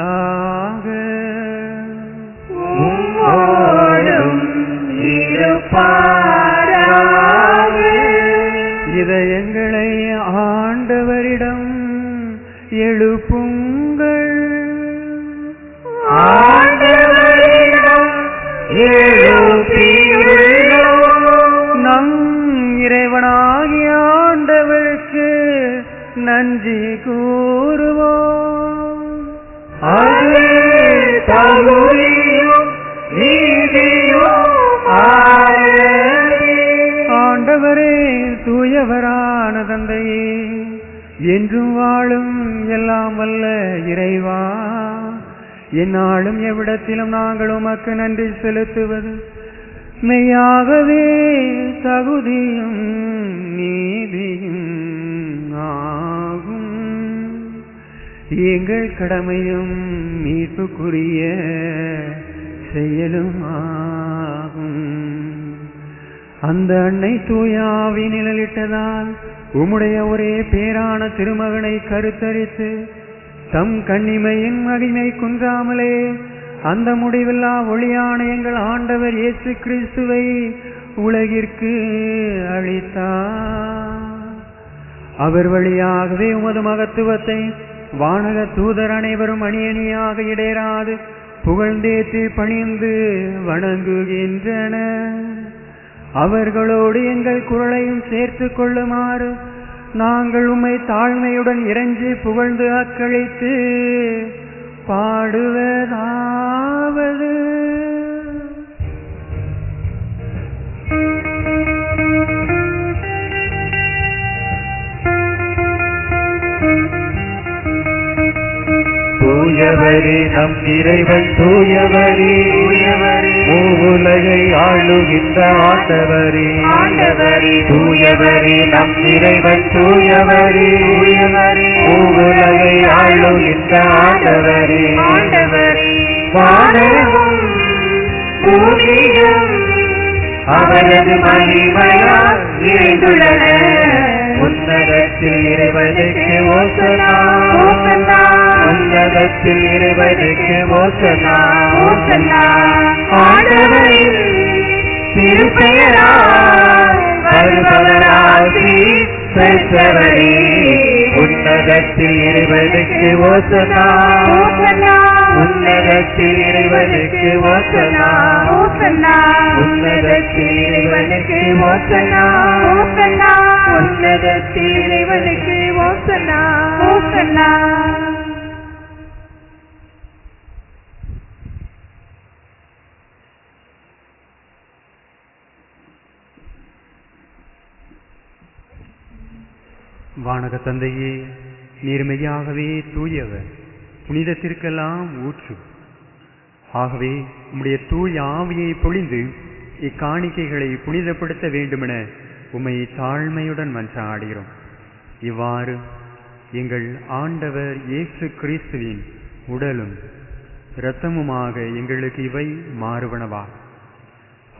D: இதயங்களை ஆண்டவரிடம் எழுப்புங்கள். நம் இறைவனாகிய ஆண்டவருக்கு நன்றி கூறுவோம். ஆண்டவரே, தூயவரான தந்தையே, என்றும் வாழும் எல்லாம் வல்ல இறைவா, எந்நாளும் எவ்விடத்திலும் நாங்கள் உமக்கு நன்றி செலுத்துவது மெய்யாகவே தகுதியும் நீதியும் ஆகும். எங்கள் கடமையும் மீட்புக்குரிய செயலும் ஆகும். அந்த அன்னை தூயாவி நிழலிட்டதால் உம்முடைய ஒரே பேரான திருமகனை கருத்தரித்து தம் கன்னிமையின் மகிமை குன்றாமலே அந்த முடிவில்லா ஒளியான எங்கள் ஆண்டவர் இயேசு கிறிஸ்துவை உலகிற்கு அளித்தார். அவர் வழியாகவே உமது மகத்துவத்தை வானக தூதர் அனைவரும் அணியணியாக இடையராது புகழ்ந்தேற்றி பணிந்து வணங்குகின்றனர். அவர்களோடு எங்கள் குரலையும் சேர்த்து கொள்ளுமாறு நாங்கள் உம்மை தாழ்மையுடன் இறைஞ்சி புகழ்ந்து அக்களித்து பாடுவதாவது.
F: தூயவரே நம் இறைவன் தூயவரே, மூவுலகை ஆளுகின்ற ஆண்டவரே, தூயவரே நம் இறைவன் தூயவரே, மூவுலகை ஆளுகின்ற ஆண்டவரே, வானமும் பூமியும் அவரது மகிமையால் நிறைந்துள்ளன. உன்னதத்தில் இறைவனுக்கு ஓசனா, உன்னதத்தில் இறைவனுக்கு ஓசனா, ஆண்டவரின் திருப்பெயரால் வருபவராசி பெற்றவரே, உன்னதத்தில் இறைவனுக்கு ஓசனா, உன்னதத்தில் இறைவனுக்கு ஓசனா, உன்னதத்தில் இறைவனுக்கு ஓசனா, உன்னதத்தில் இறைவனுக்கு ஓசனா.
D: வானக தந்தையே, நீர்மையாகவே தூயவர், புனிதத்திற்கெல்லாம் ஊற்று. ஆகவே உம்முடைய தூய ஆவியை பொழிந்து இக்காணிக்கைகளை புனிதப்படுத்த வேண்டுமென உம்மை தாழ்மையுடன் மன்றாடுகிறோம். இவ்வாறு எங்கள் ஆண்டவர் இயேசு கிறிஸ்துவின் உடலும் இரத்தமுமாக எங்களுக்கு இவை மாறுவனவா.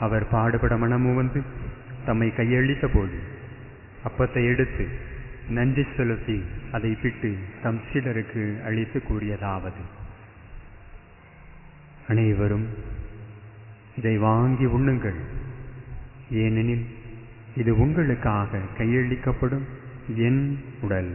D: அவர் பாடுபட மனமு வந்து தம்மை கையளித்த போது அப்பத்தை எடுத்து நன்றி செலுத்தி அதை பிட்டு தம் சீடருக்கு அளித்து கூறியதாவது: அனைவரும் இதை வாங்கி உண்ணுங்கள், ஏனெனில் இது உங்களுக்காக கையளிக்கப்படும் என் உடல்.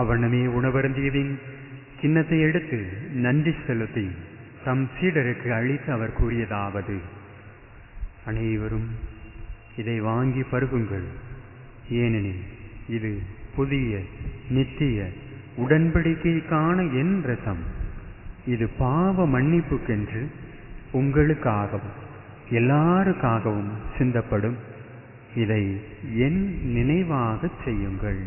D: அவனமே உணவருந்தியவின் கிண்ணத்தை எடுத்து நன்றி செலுத்தி தம் சீடருக்கு அளித்து அவர் கூறியதாவது: அனைவரும் இதை வாங்கி பருகுங்கள், ஏனெனில் இது புதிய நித்திய உடன்படிக்கைக்கான என் இரத்தம். இது பாவ மன்னிப்புக்கென்று உங்களுக்காகவும் எல்லாருக்காகவும் சிந்தப்படும். இதை என் நினைவாக செய்யுங்கள்.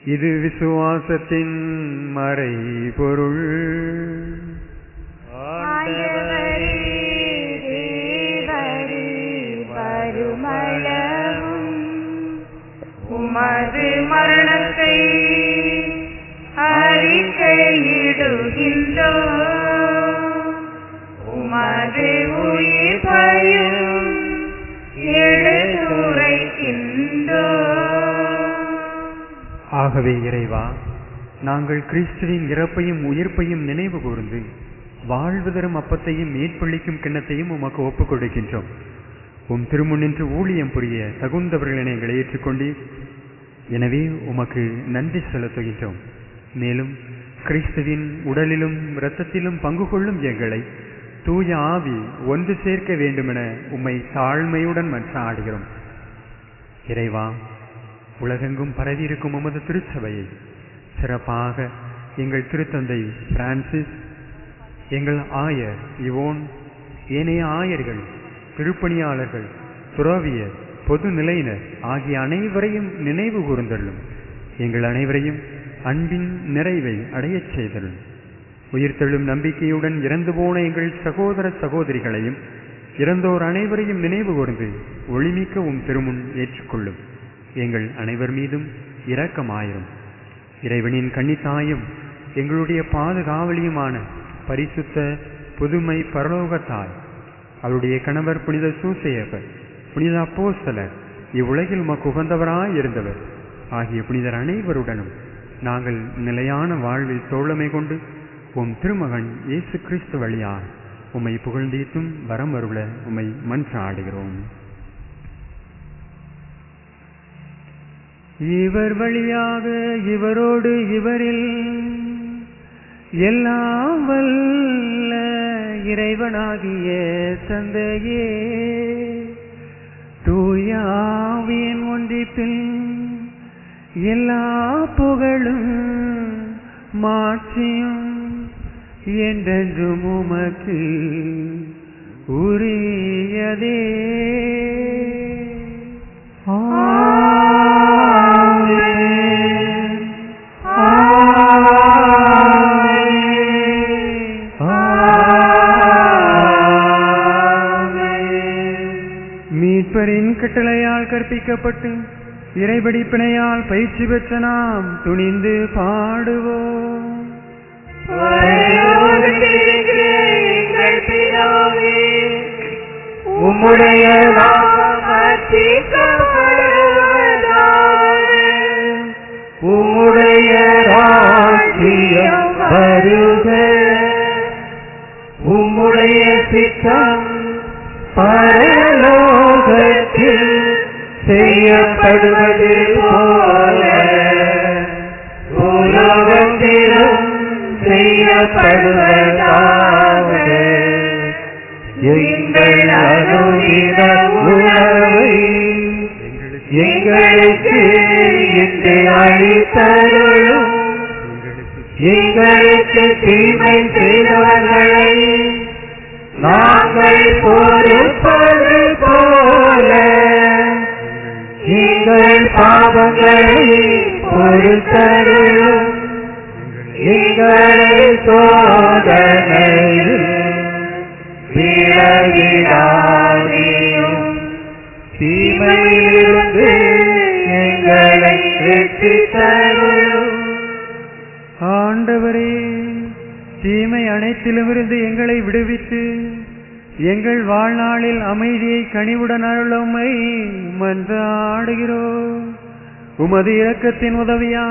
D: இது விசுவாசத்தின் மறைபொருள்.
H: ஆண்டவரே தேவரே வருமளவும் உமது மரணத்தை அறிக்கையிடுகின்றோம், உமது உயிர்ப்பையும் எடுத்துரைக்கின்றோம்.
D: ஆகவே இறைவா, நாங்கள் கிறிஸ்துவின் இறப்பையும் உயிர்ப்பையும் நினைவு கூர்ந்து வாழ்வு தரும் அப்பத்தையும் மீட்பளிக்கும் கிண்ணத்தையும் உமக்கு ஒப்புக் கொடுக்கின்றோம். உம் திருமுன்னின்று ஊழியம் புரிய தகுந்தவர்களை எங்களை ஏற்றுக்கொண்டீர். எனவே உமக்கு நன்றி செலுத்துகின்றோம். மேலும் கிறிஸ்துவின் உடலிலும் இரத்தத்திலும் பங்கு கொள்ளும் எங்களை தூய ஆவி ஒன்று சேர்க்க வேண்டுமென உம்மை தாழ்மையுடன் மன்றாடுகிறோம். இறைவா, உலகெங்கும் பரவியிருக்கும் உமது திருச்சபையை, சிறப்பாக எங்கள் திருத்தந்தை பிரான்சிஸ், எங்கள் ஆயர் இவோன், ஏனைய ஆயர்கள், திருப்பணியாளர்கள், துறவியர், பொது நிலையினர் ஆகிய அனைவரையும் நினைவு கூர்ந்தள்ளும். எங்கள் அனைவரையும் அன்பின் நிறைவை அடையச் செய்தள்ளும். உயிர்த்தெழும் நம்பிக்கையுடன் இறந்து போன எங்கள் சகோதர சகோதரிகளையும் இறந்தோர் அனைவரையும் நினைவு கூர்ந்து ஒளிமிக்க உம் திருமுன் ஏற்றுக்கொள்ளும். எங்கள் அனைவர் மீதும் இரக்கமாயிரும். இறைவனின் கன்னித்தாயும் எங்களுடைய பாதுகாவலியுமான பரிசுத்த புதுமை பரலோகத்தாய், அவருடைய கணவர் புனித சூசையப்பர், புனித அப்போஸ்தலர், இவ்வுலகில் உமக்கு உகந்தவராய் இருந்தவர் ஆகிய புனிதர் அனைவருடனும் நாங்கள் நிலையான வாழ்வில் தோழமை கொண்டு உம் திருமகன் இயேசு கிறிஸ்து வழியாய் உம்மை புகழ்ந்தீத்தும் வரம் அருள உம்மை மன்றாடுகிறோம். இவர் வழியாக, இவரோடு, இவரில்
I: எல்லாம் வல்ல இறைவனாகிய தந்தையே, தூயாவின் ஒன்றிப்பில் எல்லா புகழும் மாற்றியும் என்றென்றும் உமக்கு உரியதே. மீட்பரின் கட்டளையால் கற்பிக்கப்பட்டு இறைபடிப்பினையால் பயிற்சி பெற்ற நாம் துணிந்து பாடுவோம்.
F: உம்முடைய நாமம் அர்ச்சிக்கப்படுவதாக. உம்முடைய ராஜ்யம் வருக. உம்முடைய சித்தம் பரலோகத்தில் செய்யப்படுவது போல உலகத்திலும் செய்யப்படுவதாக. எங்கள் அனுதின உணவை எங்களுக்கு இன்று அளித்தருளும். எங்களுக்கு தீமை செய்தவர்களை நாங்கள் பொறுப்பது போல எங்கள் பாவங்களை பொறுத்தருளும். எங்களை சோதனையில் விலகிடாதேயும். தீமையிலிருந்து எங்களை ரட்சித்தருளும்.
I: ஆண்டவரே, தீமை அனைத்திலுமிருந்து எங்களை விடுவித்து எங்கள் வாழ்நாளில் அமைதியை கனிவுடன் அருளுமை மன்றாடுகிறோம். உமது இரக்கத்தின் உதவியா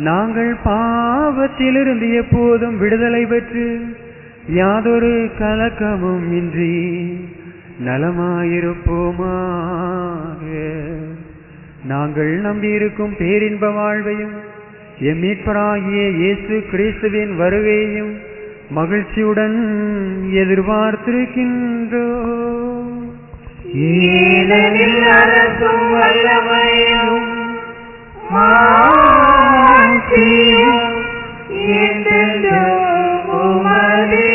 I: நாங்கள் பாவத்திலிருந்து எப்போதும் விடுதலை பெற்று யாதொரு கலக்கமும் இன்றி நலமாயிருப்போமாக. நாங்கள் நம்பியிருக்கும் பேரின்ப வாழ்வையும் எம் மீட்பராகிய இயேசு கிறிஸ்துவின் வருகையையும் மகிழ்ச்சியுடன் எதிர்பார்த்திருக்கின்றோம்.
F: ஏனெனில் அரசும் வல்லமையும் மாட்சியும் என்றென்றும் உமதே.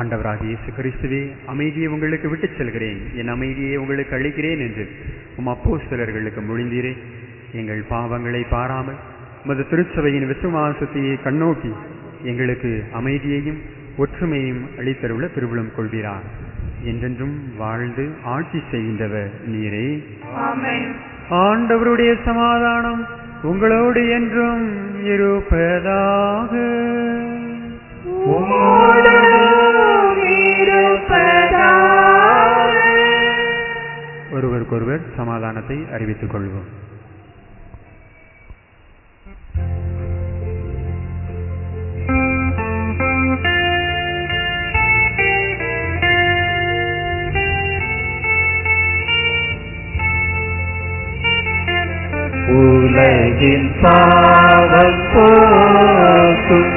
D: ஆண்டவராகிய இயேசு கிறிஸ்துவே, அமைதியை உங்களுக்கு விட்டுச் செல்கிறேன், என் அமைதியை உங்களுக்கு அளிக்கிறேன் என்று உம் அப்போஸ்தலர்களுக்கு மொழிந்தீரே. எங்கள் பாவங்களை பாராமல் உமது திருச்சபையின் விசுவாசத்தையே கண்ணோக்கி எங்களுக்கு அமைதியையும் ஒற்றுமையும் அளித்தருள திருவுளம் கொள்கிறார். என்றென்றும் வாழ்ந்து ஆட்சி செய்கின்றவர் நீரே. ஆண்டவருடைய சமாதானம் உங்களோடு என்றும் இருப்பதாக. ஒருவருக்கொருவர் சமாதானத்தை அறிவித்துக் கொள்வோம்.
F: உலகின் பாவம் போக்கும்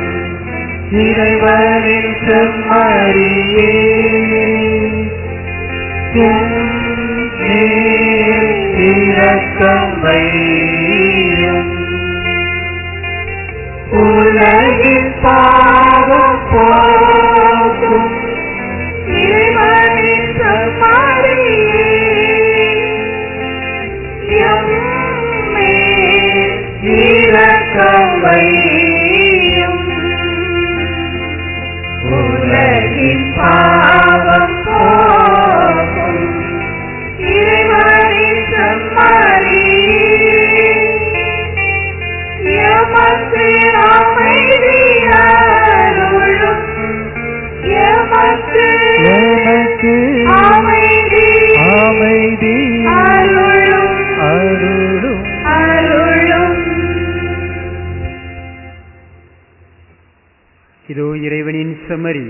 F: இறைவனின் செம்மறியே, இரக்கம் வையும். உலகின் பாவம் போக்கும் இறைவனின் செம்மறியே, இரக்கம் வையும். உலகின் பாவம் போக்கும் இறைவனின் செம்மறியே, எமக்கு அமைதி அருளும். எமக்கு அமைதி அருளும்.
D: இதோ இறைவனின் செம்மறி,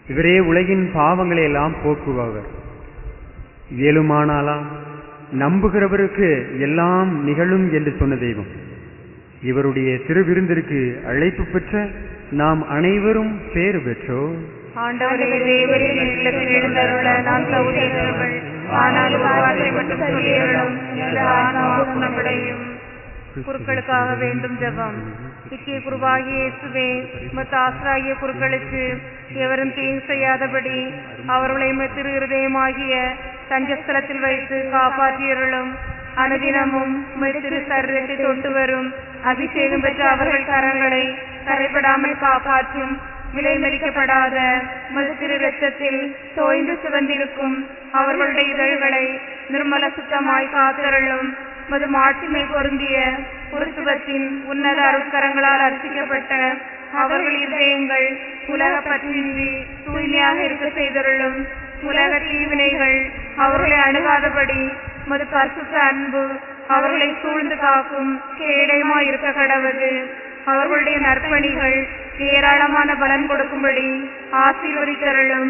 D: இவரே உலகின் பாவங்களை எல்லாம் போக்குபவர். இயலுமானாலாம் நம்புகிறவருக்கு எல்லாம் நிகழும் என்று சொன்ன தெய்வம். இவருடைய திருவிருந்திற்கு அழைப்பு பெற்ற நாம் அனைவரும் பேறு பெற்றோர்.
H: ஆண்டவரே, தேவரீர் என் இல்லத்தில் எழுந்தருள நான் தகுதியற்றவள். ஆனாலும் வார்த்தை மட்டும் சொல்லியருளும், எனது ஆன்மா குணமடையும். குருக்களுக்காக வேண்டும் ஜெபம். நித்திய குருவாகிய இயேசுவே, மற்ற ஆசிராகிய குருக்களுக்கு எவரும் தீங்கு செய்யாதபடி அவர்களை திரு இருதயமாகிய தஞ்சஸ்தலத்தில் வைத்து காப்பாற்றியருளும். அனுதினமும் திரு சரீரத்தை தொட்டு வரும் அபிஷேகம் பெற்ற அவர்கள் கரங்களை கரைபடாமல் காப்பாற்றும் விலை மதிக்கப்படாத திரு இரத்தத்தில் தோய்ந்து சிவந்திருக்கும் அவர்களுடைய இதழ்களை நிர்மல சுத்தமாய் காத்தருளும். மது மாட்சிமை பொருந்திய குருத்துவத்தின் உன்னத அருட்கரங்களால் அர்ச்சிக்கப்பட்ட அவர்கள் இதயங்கள் உலக பற்றின்றி தூய்மையாக இருக்க செய்தருளும். உலக தீவினைகள் அவர்களை அணுகாதபடி மது பரிசுத்த அன்பு அவர்களை சூழ்ந்து காக்கும் கேடயமாய் இருக்க கடவது. அவர்களுடைய நற்பணிகள் ஏராளமான பலன் கொடுக்கும்படி ஆசீர்வதித்தருளும்.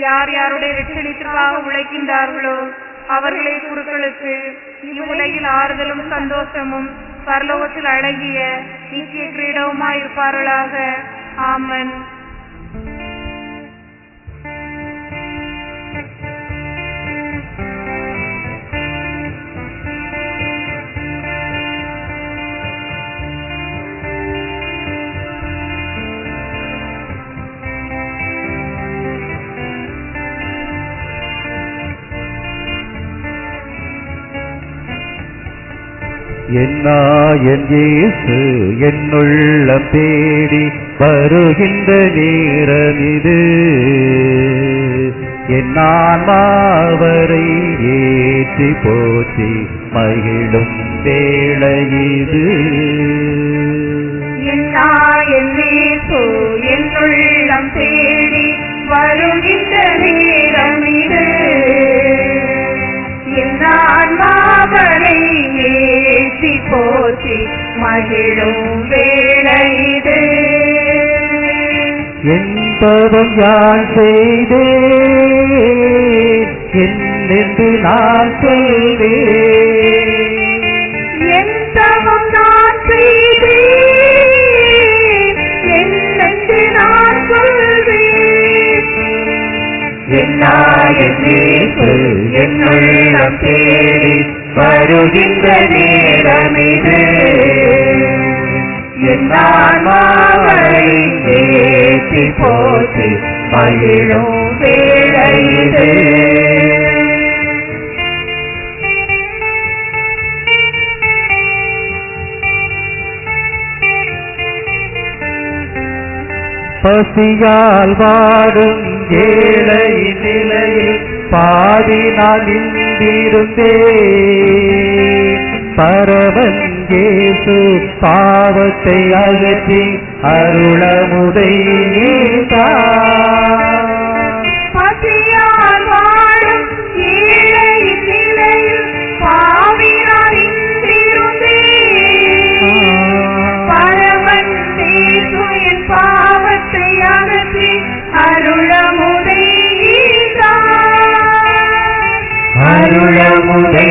H: யார் யாருடைய வெற்றிக்காக உழைக்கின்றார்களோ அவர்களே குருக்களுக்கு இவ்வுலகில் ஆறுதலும் சந்தோஷமும் பரலோகத்தில் அழகிய நித்திய கிரீடவுமாய் இருப்பார்களாக. ஆமன்.
I: என் இயேசு என்னுள்ளம் தேடி வருகின்ற நேரம் இது. என் ஆன்மாவரை ஏற்றி போற்றி மகிழும் வேளை இது.
F: என் இயேசு என்னுள்ளம் தேடி வருகின்ற நேரம் இது. என் ஆன்மாவரை ஏற்றி போற்றி மகிழும் வேளை இது.
I: என் பாவம் யான் செய்தேன் என்று நான் சொல்வேன்.
F: என் பாவம் நான் செய்தேன் என்று நான் சொல்வேன்.
I: என்னுள்ளம் தேடி வருகின்ற நேரம் இது. என் ஆன்மாவரை ஏற்றி போற்றி மகிழும் வேளை இது. பசியால் வாடும் ஏழை நிலையில் பாதி நான் நின்றிருந்தேன். பரவன் இயேசு பாவத்தை அகற்றி அருளமுதை
F: பசியால் வாடும் ஏழை நிலையில் பாவி நான் நின்றிருந்தேன். பரவன் இயேசு என் பாவத்தை அகற்றி அருளமுதை
I: அருளமுதை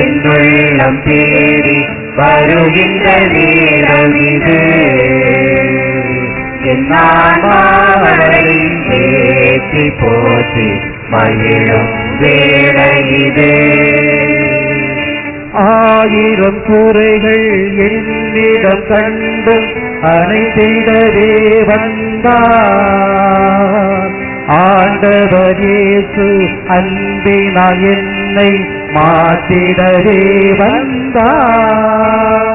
I: என்னுள்ளம் தேடி வருகின்ற நேரம் இது. என் ஆன்மாவரை ஏற்றி போற்றி மகிழும் வேளை இது. ஆயிரம் குறைகள் என்னிடம் கண்டும் அனைத்திடவே வந்தார். ஆண்டவர் இயேசு அன்பினால் என்னை மாற்றிடவே வந்தார்.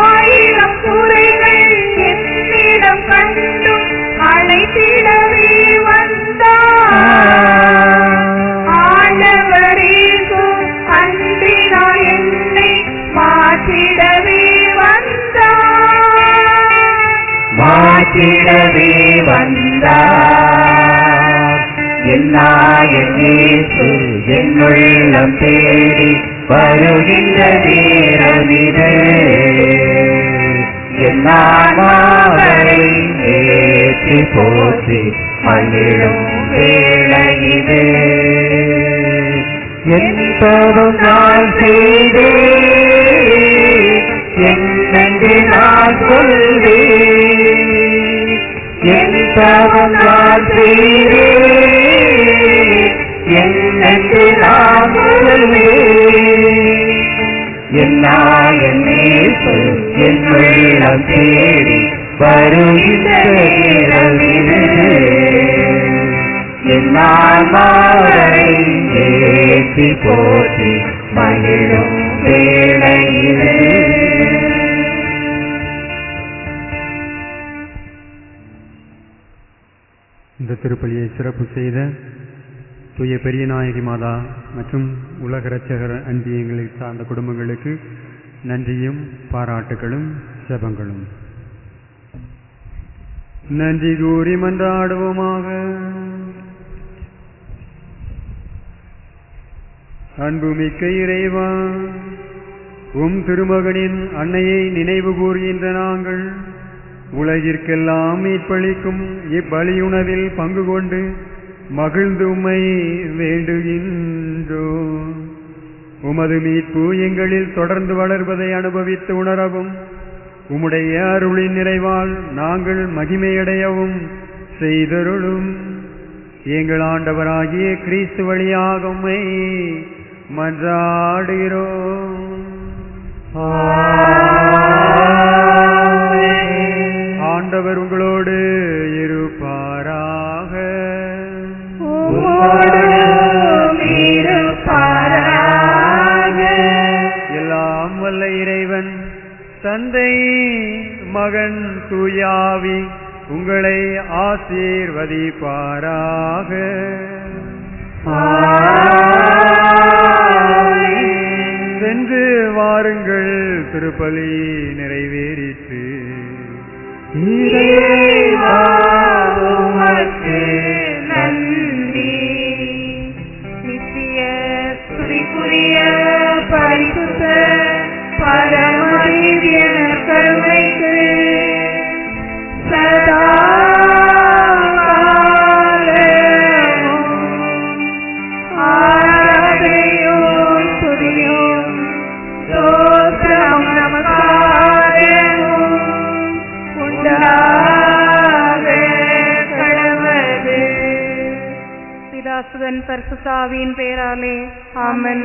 F: ஆயிரம் குறைகள் என்னிடம் கண்டும் அழைத்திடவே வந்தார். ஆண்டவர் இயேசு அன்பினால் என்னை மாற்றிடவே
I: மாற்றிடவே வந்தார். என் இயேசு என்னுள்ளம் தேடி வருகின்ற நேரம் இது. என் ஆன்மாவரை ஏற்றி போற்றி மகிழும் வேளை இது. என்பதும் நான் செய்தேன் என்னென்று நான் சொல்வேன். என்பதும் நான் செய்தேன் என்னென்று நான் சொல்வேன். என் நேசம் என் உள்ளம் தேடி வருகின்ற நேரமிது. என் ஆன்மாவை ஏற்றி போற்றி மகிழும் வேளையிலே.
D: இந்த திருப்பலியை சிறப்பு செய்த தூய பெரியநாயகி மாதா மற்றும் உலக இரட்சகர் அன்பியங்களை சார்ந்த குடும்பங்களுக்கு நன்றியும் பாராட்டுகளும் ஜெபங்களும். நன்றி கூறி மன்றாடுவோமாக. அன்புமிக்க இறைவா, திருமகனின் அன்னையை நினைவு கூறுகின்ற நாங்கள் உலகிற்கெல்லாம் மீட்பளிக்கும் இப்பலியுணவில் பங்கு கொண்டு மகிழ்ந்து உம்மை வேண்டுகின்றோம். உமது மீட்பு எங்களில் தொடர்ந்து வளர்வதை அனுபவித்து உணரவும் உம்முடைய அருளின் நிறைவால் நாங்கள் மகிமையடையவும் செய்தருளும். எங்கள் ஆண்டவராகிய கிறிஸ்து வழியாக உம்மை மன்றாடுகிறோம். ஆண்டவர் உங்களோடு இருப்பாராக. எல்லாம் வல்ல இறைவன் தந்தை மகன் தூயாவி உங்களை ஆசீர்வதிப்பாராக. சென்று வாருங்கள், திருப்பலி நிறைவேறிற்று.
F: நன்றி. நித்திய துதிக்குரிய பரிசுத்த பரமதிவ்ய கருணைக்கு சதா ஆராதனையும் துதியும் ஸ்தோத்திரம் நமஸ்காரமும் உண்டாக கடவது.
H: பிதாசுதன் பரிசுத்த ஆவியின் பெயராலே ஆமென்.